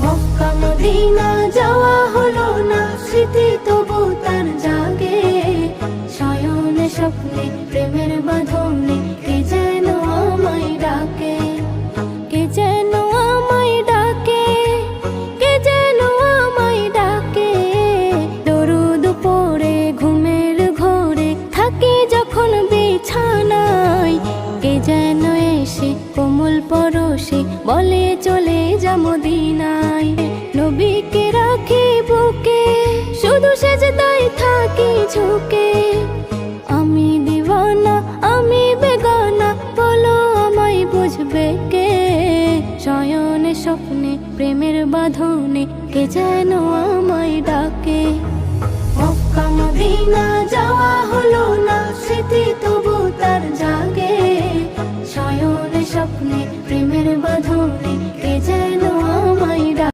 Mecca Medina যাওয়া হলো না, স্মৃতি তবু তার জাগে। শয়নে স্বপ্নে প্রেমের বাঁধনে কে যেন আমায় ডাকে, কে যেন আমায় ডাকে, কে যেন আমায় ডাকে। দরুদ পড়ে ঘুমের ঘোরে থাকি যখন বিছানায়, কে যেন এসে কোমল পরশে বলে চলে যা মদিনায়। নবীকে রাখি বুকে, শুধু সেজদায় থাকি ঝুঁকে। আমি দিওয়ানা, আমি বেগানা, বলো আমায় বুঝবে কে? শয়নে স্বপ্নে প্রেমের বাঁধনে কে যেন আমায় ডাকে। মক্কা মদিনা যাওয়া হলো না, স্মৃতি তবু তার জাগে। শয়নে স্বপ্নে প্রেমের বাঁধনে কে যেন